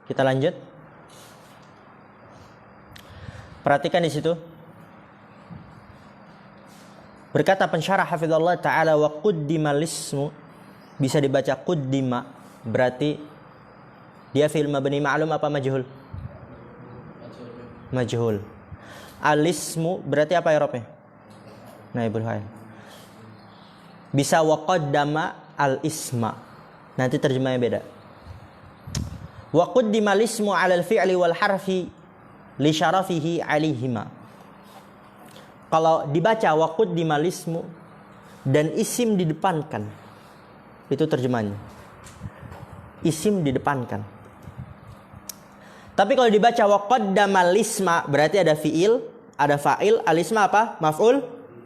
Kita lanjut. Perhatikan di situ. Berkata pensyarah hafizallah ta'ala, wa quddimal ismu, bisa dibaca quddima, berarti dia fi'il mabni ma'lum apa majhul? Majhul. Al-ismu berarti apa i'rabnya? Naibul fa'il. Bisa wa qaddama al-isma. Nanti terjemahnya beda. Wa quddimal ismu 'ala al-fi'li wal harfi li syarafihi 'alaihima. Kalau dibaca wa quddimal ismu dan isim didepankan, itu terjemahannya. Isim didepankan. Tapi kalau dibaca wa qaddamal isma berarti ada fi'il, ada fa'il, al-isma apa? Maf'ul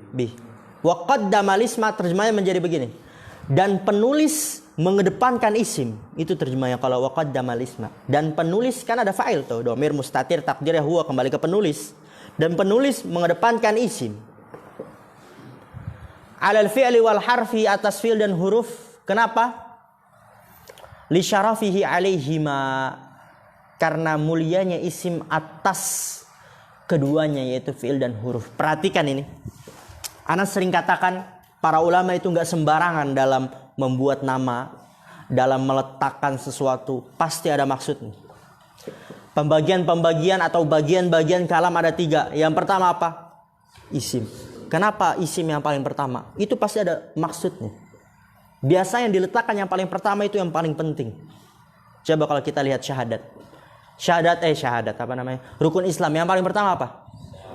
bih. Wa qaddamal isma terjemahnya menjadi begini. Dan penulis mengedepankan isim, itu terjemahnya kalau wa qaddamal isma. Dan penulis kan ada fa'il tuh, dhamir mustatir takdirnya huwa, kembali ke penulis. Dan penulis mengedepankan isim. Alal fi'li wal harfi, atas fi'il dan huruf. Kenapa? Li syarafihi 'alaihima, karena mulianya isim atas keduanya, yaitu fi'il dan huruf. Perhatikan ini. Ana sering katakan para ulama itu enggak sembarangan dalam membuat nama, dalam meletakkan sesuatu, pasti ada maksudnya. Pembagian-pembagian atau bagian-bagian kalam ada 3. Yang pertama apa? Isim. Kenapa isim yang paling pertama? Itu pasti ada maksudnya. Biasanya yang diletakkan yang paling pertama itu yang paling penting. Coba kalau kita lihat syahadat. Syahadat apa namanya? Rukun Islam yang paling pertama apa?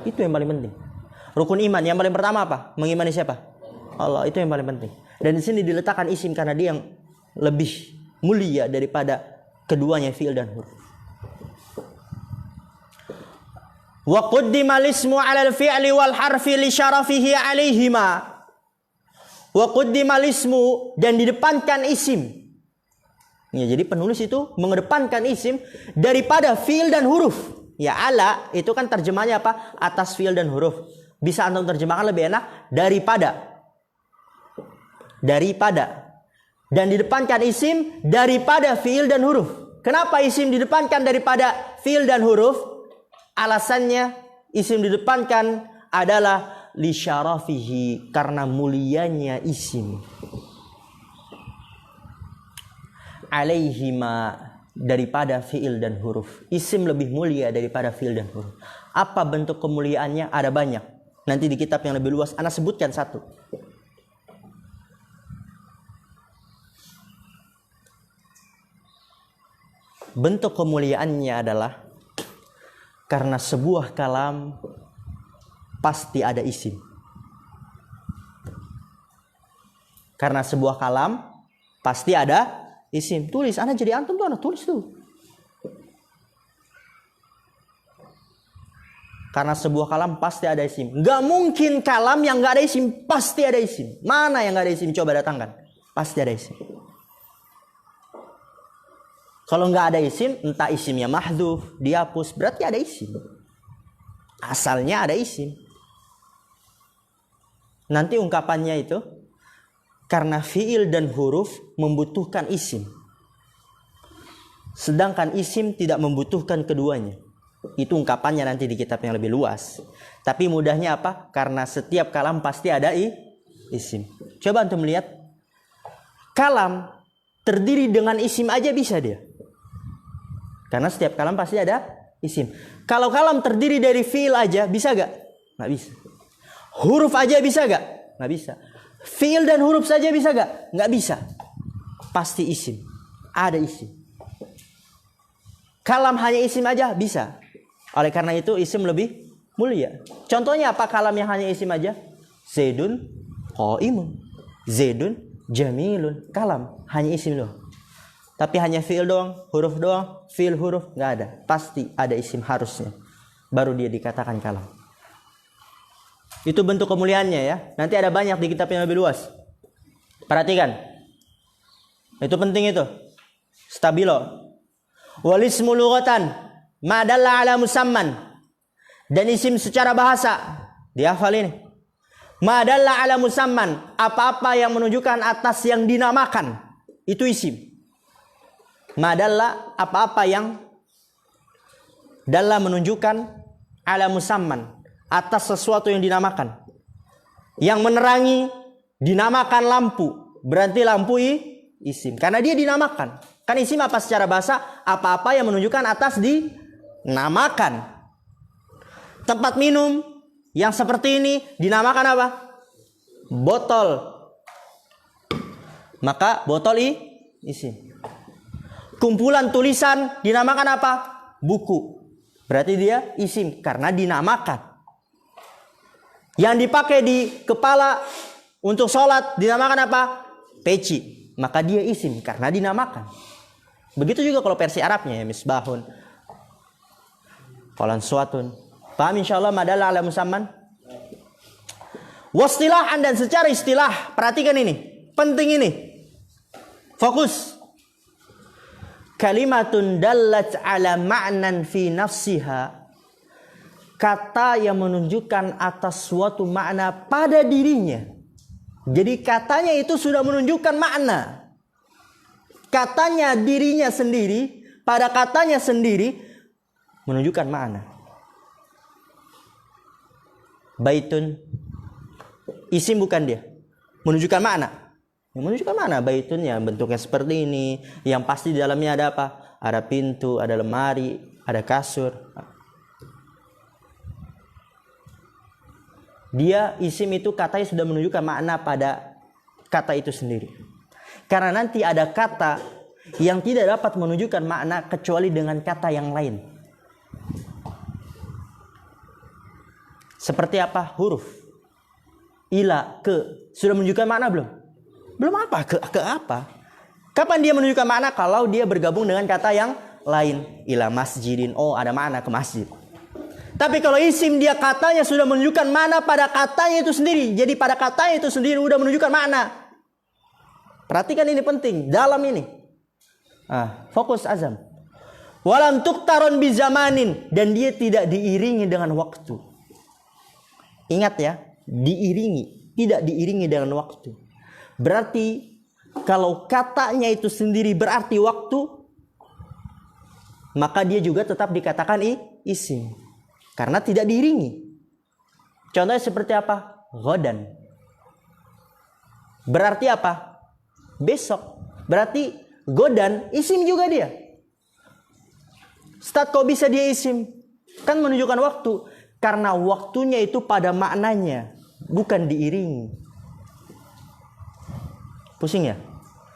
Itu yang paling penting. Rukun iman yang paling pertama apa? Mengimani siapa? Allah, itu yang paling penting. Dan di sini diletakkan isim karena dia yang lebih mulia daripada keduanya fi'il dan huruf. Wa quddimal ismu 'ala al-fi'li wal harfi li syarafihi 'alaihima. Wa quddimal ismu, dan didepankan isim. Ya, jadi penulis itu mengedepankan isim daripada fi'il dan huruf. Ya, ala itu kan terjemahnya apa? Atas fi'il dan huruf. Bisa antum terjemahkan lebih enak daripada. Dan didepankan isim daripada fi'il dan huruf. Kenapa isim didepankan daripada fi'il dan huruf? Alasannya isim didepankan adalah li syarafihi, karena mulianya isim. 'Alaihima, daripada fi'il dan huruf. Isim lebih mulia daripada fi'il dan huruf. Apa bentuk kemuliaannya? Ada banyak. Nanti di kitab yang lebih luas ana sebutkan satu. Bentuk kemuliaannya adalah karena sebuah kalam pasti ada isim. Karena sebuah kalam pasti ada isim. Tulis, ana jadi antum tuh, ana tulis tuh. Karena sebuah kalam pasti ada isim. Gak mungkin kalam yang gak ada isim, pasti ada isim. Mana yang gak ada isim? Coba datangkan. Pasti ada isim. Kalau nggak ada isim, entah isimnya mahdhuf, dihapus, berarti ada isim. Asalnya ada isim. Nanti ungkapannya itu, karena fi'il dan huruf membutuhkan isim. Sedangkan isim tidak membutuhkan keduanya. Itu ungkapannya nanti di kitab yang lebih luas. Tapi mudahnya apa? Karena setiap kalam pasti ada isim. Coba antum lihat. Kalam terdiri dengan isim aja bisa dia. Karena setiap kalam pasti ada isim. Kalau kalam terdiri dari fi'il aja, bisa gak? Nggak bisa. Huruf aja bisa gak? Nggak bisa. Fi'il dan huruf saja bisa gak? Nggak bisa. Pasti isim. Ada isim. Kalam hanya isim aja? Bisa. Oleh karena itu isim lebih mulia. Contohnya apa kalam yang hanya isim aja? Zaidun qaimun. Zaidun jamilun. Kalam hanya isim doang. Tapi hanya fi'il doang, huruf doang, fi'il huruf, nggak ada. Pasti ada isim harusnya. Baru dia dikatakan kalam. Itu bentuk kemuliaannya ya. Nanti ada banyak di kitab yang lebih luas. Perhatikan. Itu penting itu. Stabilo. Walismu lughatan ma dalla ala musamman. Dan isim secara bahasa. Dihafal ini. Ma dalla ala musamman. Apa-apa yang menunjukkan atas yang dinamakan. Itu isim. Madalla, apa-apa yang dalam menunjukkan ala musamman, atas sesuatu yang dinamakan. Yang menerangi dinamakan lampu, berarti lampu isim, karena dia dinamakan. Kan isim apa secara bahasa? Apa-apa yang menunjukkan atas dinamakan. Tempat minum yang seperti ini dinamakan apa? Botol. Maka botol isim. Kumpulan tulisan dinamakan apa? Buku. Berarti dia isim karena dinamakan. Yang dipakai di kepala untuk sholat dinamakan apa? Peci. Maka dia isim karena dinamakan. Begitu juga kalau versi Arabnya ya, misbahun, qalan suatun. Paham insyaallah madalla ala musamman? Wastilahan, dan secara istilah, perhatikan ini, penting ini. Fokus. Kalimatun dallat ala ma'nan fi nafsiha. Kata yang menunjukkan atas suatu makna pada dirinya. Jadi katanya itu sudah menunjukkan makna. Katanya dirinya sendiri, pada katanya sendiri menunjukkan makna. Baitun, isim bukan dia, menunjukkan makna. Menunjukkan makna. Baitun ya bentuknya seperti ini, yang pasti di dalamnya ada apa? Ada pintu, ada lemari, ada kasur. Dia isim itu katanya sudah menunjukkan makna pada kata itu sendiri. Karena nanti ada kata yang tidak dapat menunjukkan makna kecuali dengan kata yang lain. Seperti apa? Huruf. Ila, ke. Sudah menunjukkan makna belum? Belum apa? Ke apa? Kapan dia menunjukkan makna? Kalau dia bergabung dengan kata yang lain. Ila masjidin. Oh, ada makna ke masjid. Tapi kalau isim dia katanya sudah menunjukkan makna pada katanya itu sendiri. Jadi pada katanya itu sendiri sudah menunjukkan makna. Perhatikan ini penting. Dalam ini. Fokus azam. Walam tuktaron bizamanin. Dan dia tidak diiringi dengan waktu. Ingat ya. Diiringi. Tidak diiringi dengan waktu. Berarti kalau katanya itu sendiri berarti waktu. Maka dia juga tetap dikatakan isim. Karena tidak diiringi. Contohnya seperti apa? Ghadan. Berarti apa? Besok. Berarti godan isim juga dia. Ustaz, kok bisa dia isim? Kan menunjukkan waktu. Karena waktunya itu pada maknanya. Bukan diiringi. Pusing ya?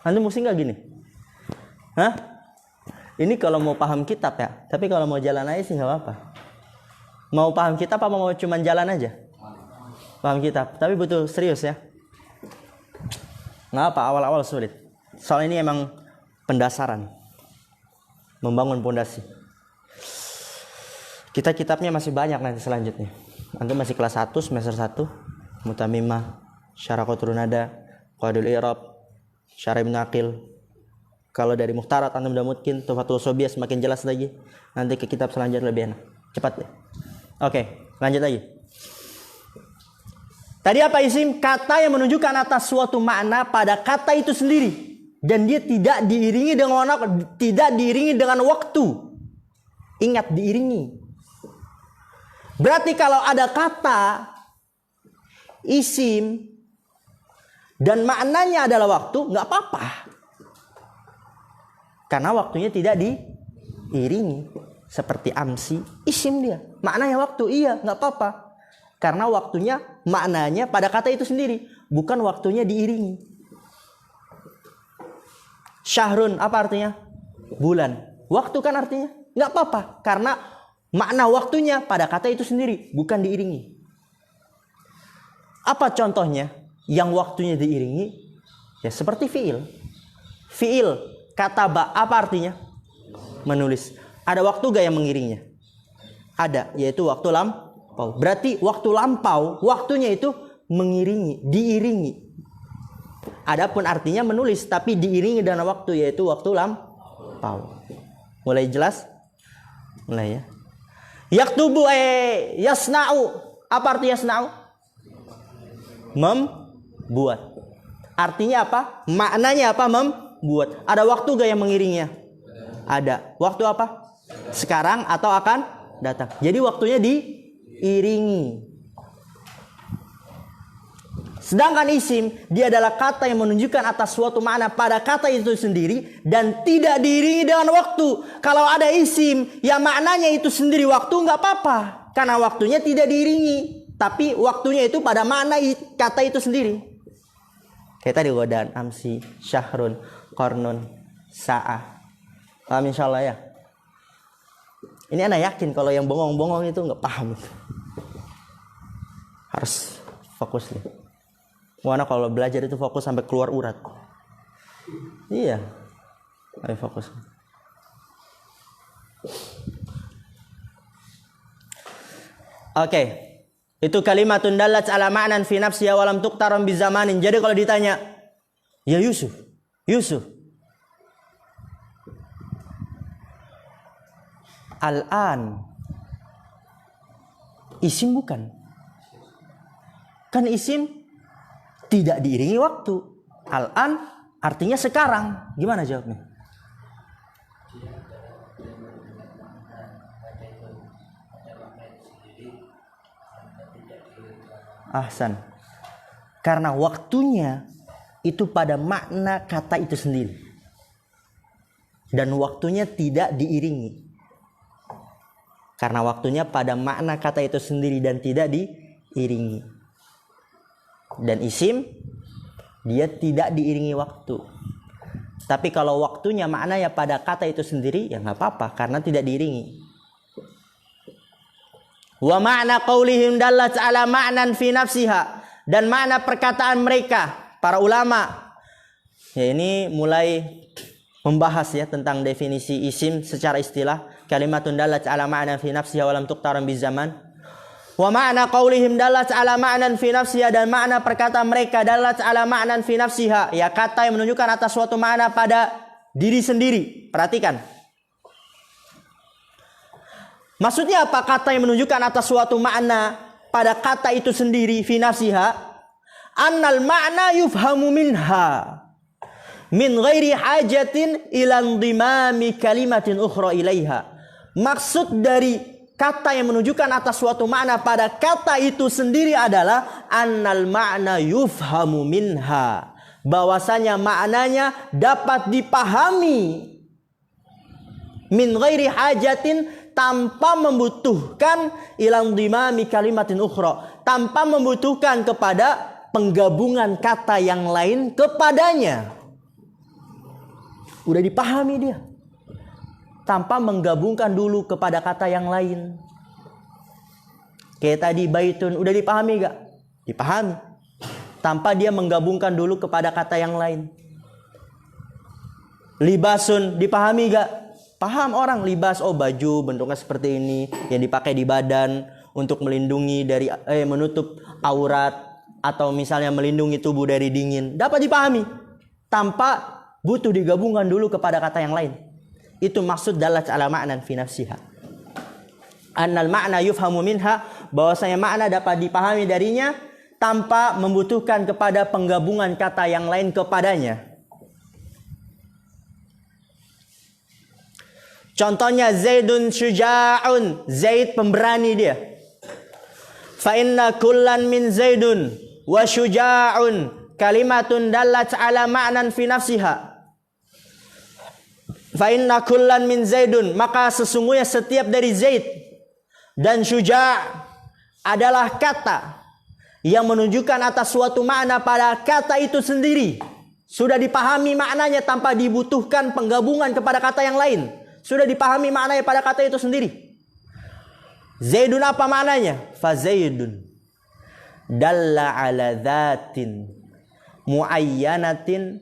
Antum pusing gak gini? Hah? Ini kalau mau paham kitab ya. Tapi kalau mau jalan aja sih gak apa-apa. Mau paham kitab apa mau cuma jalan aja? Paham kitab. Tapi betul serius ya. Nggak apa, awal-awal sulit. Soal ini emang pendasaran. Membangun pondasi. Kita kitabnya masih banyak nanti selanjutnya. Nanti masih kelas 1, semester 1. Mutamimah, Syarah Qatrun Nada, Qawaidul I'rab, Syarah Ibnu Aqil. Kalau dari Muhtarat antum udah mungkin, Tuhfatul Sobiah semakin jelas lagi. Nanti ke kitab selanjutnya lebih enak. Cepat deh. Oke, lanjut lagi. Tadi apa isim? Kata yang menunjukkan atas suatu makna pada kata itu sendiri. Dan dia tidak diiringi dengan waktu. Ingat, diiringi. Berarti kalau ada kata isim dan maknanya adalah waktu, nggak apa-apa. Karena waktunya tidak diiringi. Seperti amsi, isim dia. Maknanya waktu, iya, nggak apa-apa. Karena waktunya, maknanya pada kata itu sendiri. Bukan waktunya diiringi. Syahrun, apa artinya? Bulan. Waktu kan artinya? Nggak apa-apa. Karena makna waktunya pada kata itu sendiri. Bukan diiringi. Apa contohnya? Yang waktunya diiringi? Ya seperti fi'il. Fi'il, kataba, apa artinya? Menulis. Ada waktu gak yang mengiringnya? Ada, yaitu waktu lampau. Berarti waktu lampau, waktunya itu mengiringi, diiringi. Adapun artinya menulis, tapi diiringi dengan waktu, yaitu waktu lampau. Mulai jelas? Mulai ya. Yaktubu yasna'u. Apa arti yasna'u? Membuat. Artinya apa? Maknanya apa? Membuat. Ada waktu gak yang mengiringnya? Ada. Waktu apa? Sekarang atau akan datang. Jadi waktunya diiringi. Sedangkan isim, dia adalah kata yang menunjukkan atas suatu makna pada kata itu sendiri dan tidak diiringi dengan waktu. Kalau ada isim yang maknanya itu sendiri waktu, nggak apa-apa. Karena waktunya tidak diiringi. Tapi waktunya itu pada makna kata itu sendiri. Kayak tadi godaan, amsi, syahrun, kornun, sa'ah. Paham insya Allah ya? Ini anak yakin kalau yang bongong-bongong itu nggak paham. Harus fokus nih. Mana kalau belajar itu fokus sampai keluar urat. Iya. Ayo fokus. Oke. Itu kalimatun dallat ala ma'nan fi nafsiha wa lam tuqtaram bi zamanin. Jadi kalau ditanya, ya Yusuf. Al-an. Isim bukan? Kan isim tidak diiringi waktu. Al-an artinya sekarang. Gimana jawabnya? Ahsan. Karena waktunya itu pada makna kata itu sendiri. Dan waktunya tidak diiringi. Karena waktunya pada makna kata itu sendiri dan tidak diiringi. Dan isim dia tidak diiringi waktu. Tapi kalau waktunya maknanya pada kata itu sendiri, ya nggak apa-apa karena tidak diiringi. Wa ma'na qaulihim dallat ala ma'nan fi nafsiha, dan makna perkataan mereka para ulama. Ya, ini mulai membahas ya tentang definisi isim secara istilah. Kalimatun dallat ala ma'nan fi nafsiha wa lam tuqtaran bi zaman. Wa ma'na qaulihim dallat ala ma'nan fi nafsiha, dan makna perkataan mereka dallat ala ma'nan fi nafsiha, ya kata yang menunjukkan atas suatu makna pada diri sendiri. Perhatikan. Maksudnya apa kata yang menunjukkan atas suatu makna pada kata itu sendiri fi nafsiha? Annal ma'na yufhamu minha min ghairi hajatin ila indimami kalimatin ukhra ilaiha. Maksud dari kata yang menunjukkan atas suatu makna pada kata itu sendiri adalah annal ma'na yufhamu minha, bahwasanya maknanya dapat dipahami min ghairi hajatin, tanpa membutuhkan ilang dimami kalimatin ukhra, tanpa membutuhkan kepada penggabungan kata yang lain kepadanya. Udah dipahami dia tanpa menggabungkan dulu kepada kata yang lain. Kayak tadi baitun, udah dipahami gak? Dipahami. Tanpa dia menggabungkan dulu kepada kata yang lain. Libasun, dipahami gak? Paham orang, libas, oh baju bentuknya seperti ini, yang dipakai di badan untuk melindungi dari menutup aurat, atau misalnya melindungi tubuh dari dingin. Dapat dipahami tanpa butuh digabungkan dulu kepada kata yang lain. Itu maksud dallat ala ma'nan fi nafsiha. Annal ma'na yufhamu minha, bahwasanya makna dapat dipahami darinya tanpa membutuhkan kepada penggabungan kata yang lain kepadanya. Contohnya Zaidun syuja'un, Zaid pemberani dia. Fa inna kullan min Zaidun wa syuja'un kalimatun dallat ala ma'nan fi nafsiha. Fa inna kullan min Zaidun, maka sesungguhnya setiap dari Zaid dan Syuja' adalah kata yang menunjukkan atas suatu makna pada kata itu sendiri. Sudah dipahami maknanya tanpa dibutuhkan penggabungan kepada kata yang lain. Sudah dipahami maknanya pada kata itu sendiri. Zaidun apa maknanya? Fa Zaidun dalla ala dzatin muayyanatin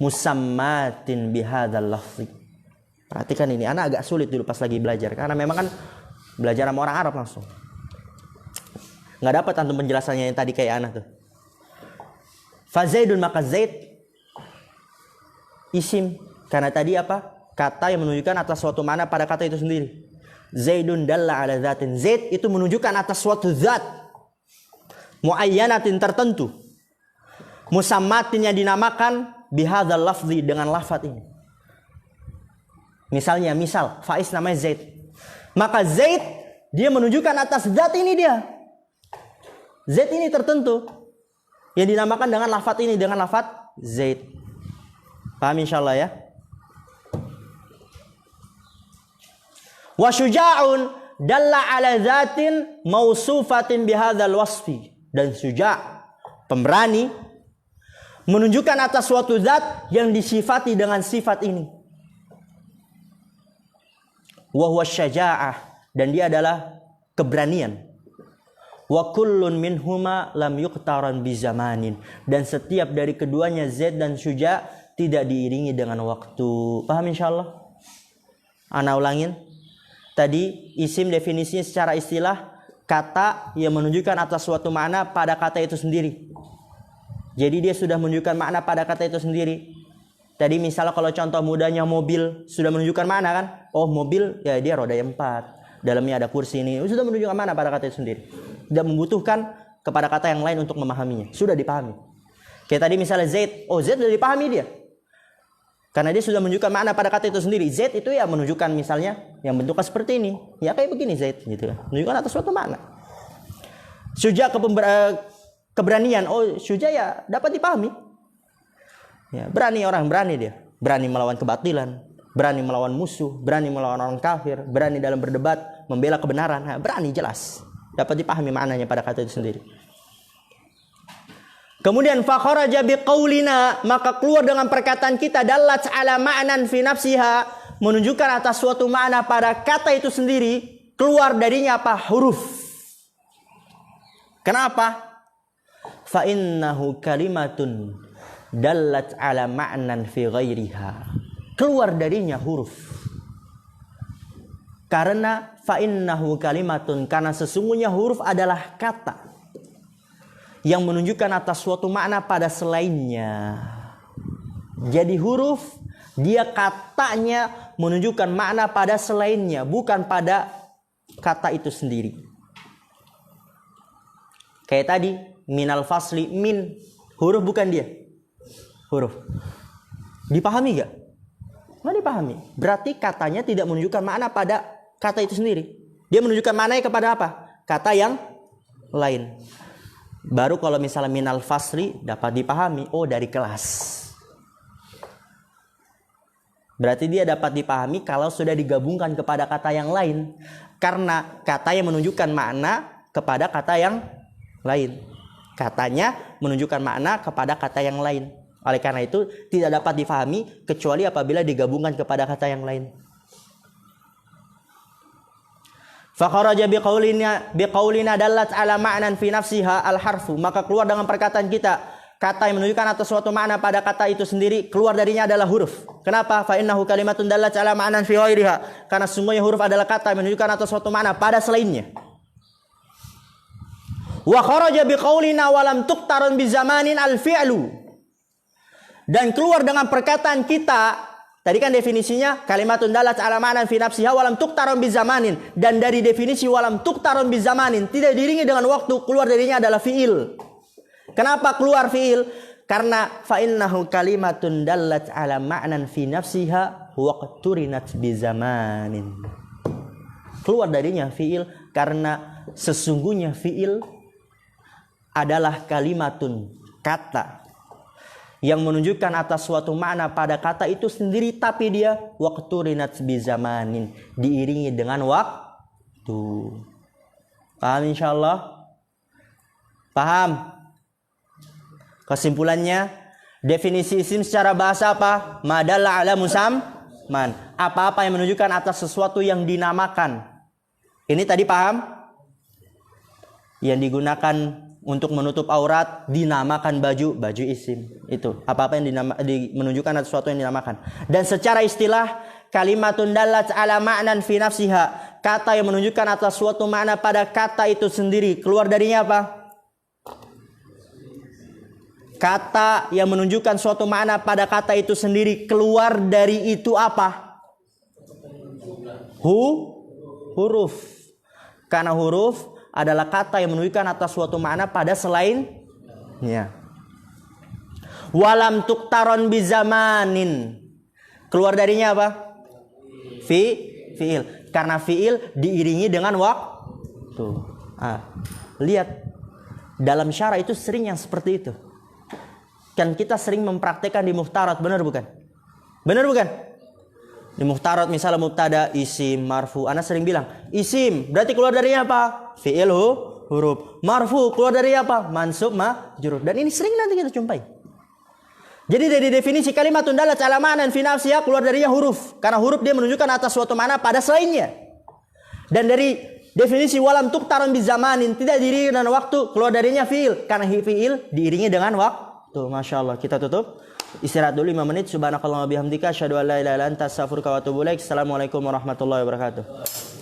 musammatin bihadzal lafzi. Perhatikan ini, anak agak sulit dulu pas lagi belajar karena memang kan belajar sama orang Arab langsung. Nggak dapat antum penjelasannya yang tadi kayak anak tuh. Fa Zaidun, maka Zaid isim, karena tadi apa? Kata yang menunjukkan atas suatu makna pada kata itu sendiri. Zaidun dalla ala dzatin, Zaid itu menunjukkan atas suatu zat muayyanatin tertentu, musammatin yang dinamakan bihadzal lafzi dengan lafaz ini. Misal Faiz namanya Zaid. Maka Zaid dia menunjukkan atas zat ini dia. Zat ini tertentu yang dinamakan dengan lafaz ini, dengan lafaz Zaid. Paham insyaallah ya? Wa syuja'un dalla ala zatin mausufatin bihadzal wasfi. Dan syuja', pemberani, menunjukkan atas suatu zat yang disifati dengan sifat ini. Wa huwa syaja'ah, dan dia adalah keberanian. Wa kullun minhuma lam yuqtaran bi zamanin, dan setiap dari keduanya Zaid dan Syuja tidak diiringi dengan waktu. Paham insyaallah? Ana ulangin. Tadi isim definisinya secara istilah kata yang menunjukkan atas suatu makna pada kata itu sendiri. Jadi dia sudah menunjukkan makna pada kata itu sendiri. Tadi misalnya kalau contoh mudahnya mobil sudah menunjukkan makna kan? Oh, mobil ya dia roda 4. Dalamnya ada kursi ini. Sudah menunjukkan makna pada kata itu sendiri. Tidak membutuhkan kepada kata yang lain untuk memahaminya. Sudah dipahami. Kayak tadi misalnya Zaid. Oh, Zaid sudah dipahami dia. Karena dia sudah menunjukkan makna pada kata itu sendiri. Zaid itu ya menunjukkan misalnya yang bentuknya seperti ini. Ya kayak begini Zaid gitu ya. Menunjukkan atas suatu makna. Syuja keberanian. Oh, Syuja ya dapat dipahami. Ya, berani orang, berani dia. Berani melawan kebatilan, berani melawan musuh, berani melawan orang kafir, berani dalam berdebat, membela kebenaran. Nah, berani jelas. Dapat dipahami maknanya pada kata itu sendiri. Kemudian fakharaja biqaulina, maka keluar dengan perkataan kita dallat ala ma'nan fi nafsiha, menunjukkan atas suatu makna pada kata itu sendiri, keluar darinya apa? Huruf. Kenapa? Fa innahu kalimatun dallat ala ma'nan fi ghairiha. Keluar darinya huruf. Karena fa innahu kalimatun, karena sesungguhnya huruf adalah kata yang menunjukkan atas suatu makna pada selainnya. Jadi huruf dia katanya menunjukkan makna pada selainnya, bukan pada kata itu sendiri. Kayak tadi minal fasli, min huruf bukan dia. Huruf. Dipahami gak? Nggak dipahami. Berarti katanya tidak menunjukkan makna pada kata itu sendiri. Dia menunjukkan maknanya kepada apa? Kata yang lain. Baru kalau misalnya minal fasli dapat dipahami. Oh, dari kelas. Berarti dia dapat dipahami kalau sudah digabungkan kepada kata yang lain. Karena kata yang menunjukkan makna kepada kata yang lain. Katanya menunjukkan makna kepada kata yang lain. Oleh karena itu tidak dapat difahami kecuali apabila digabungkan kepada kata yang lain. Fakharaja biqaulina dallat ala ma'nan fi nafsiha al-harfu, maka keluar dengan perkataan kita kata yang menunjukkan atas suatu makna pada kata itu sendiri, keluar darinya adalah huruf. Kenapa? Fa innahu kalimatun dallat ala ma'nan fi ghairiha, karena sungguhnya huruf adalah kata yang menunjukkan atas suatu makna pada selainnya. Wa kharaja biqaulina wa lam tuqtaran bi zamanin al-fi'lu, dan keluar dengan perkataan kita. Tadi kan definisinya kalimatun dalat ala ma'nan fi nafsiha walam tuqtaron bizamanin, dan dari definisi walam tuqtaron bizamanin tidak diiringi dengan waktu, keluar darinya adalah fiil. Kenapa keluar fiil? Karena fa innahu kalimatun dalat ala ma'nan fi nafsiha waqturinat bizamanin. Keluar darinya fiil karena sesungguhnya fiil adalah kalimatun, kata yang menunjukkan atas suatu makna pada kata itu sendiri, tapi dia waqturinat bizamanin, diiringi dengan waktu. Paham insyaallah? Paham? Kesimpulannya, definisi isim secara bahasa apa? Madalla ala musamman, apa-apa yang menunjukkan atas sesuatu yang dinamakan. Ini tadi paham? Yang digunakan untuk menutup aurat dinamakan baju isim. Itu apa-apa yang menunjukkan atas sesuatu yang dinamakan. Dan secara istilah kalimatun dallat ala ma'nan fi nafsiha, kata yang menunjukkan atas suatu makna pada kata itu sendiri, keluar darinya apa? Kata yang menunjukkan suatu makna pada kata itu sendiri, keluar dari itu apa? Huruf. Karena huruf adalah kata yang menunjukkan atas suatu makna pada selainnya. Walam tuqtaron bizamanin, keluar darinya apa? Fiil. Karena fiil diiringi dengan Tuh. Lihat dalam syara itu sering yang seperti itu. Kan kita sering mempraktekkan di muhtarat, benar bukan? Benar bukan? Di muhtarat misalnya mubtada, isim, marfu. Ana sering bilang, isim berarti keluar dari apa? Fi'il huruf. Marfu keluar dari apa? Mansub majrur. Dan ini sering nanti kita jumpai. Jadi dari definisi kalimatun dalat ala ma'nan fi nafsiha keluar darinya huruf. Karena huruf dia menunjukkan atas suatu mana pada selainnya. Dan dari definisi walam tuqtaran bi zamanin tidak diiringi dengan waktu keluar darinya fi'il. Karena fi'il diiringi dengan waktu. Masya Allah. Kita tutup. Istirahat dulu 5 menit. Subhanakallahumma bihamdika asyhadu an la ilaha illa anta astaghfiruka wa atubu ilaik. Assalamualaikum warahmatullahi wabarakatuh.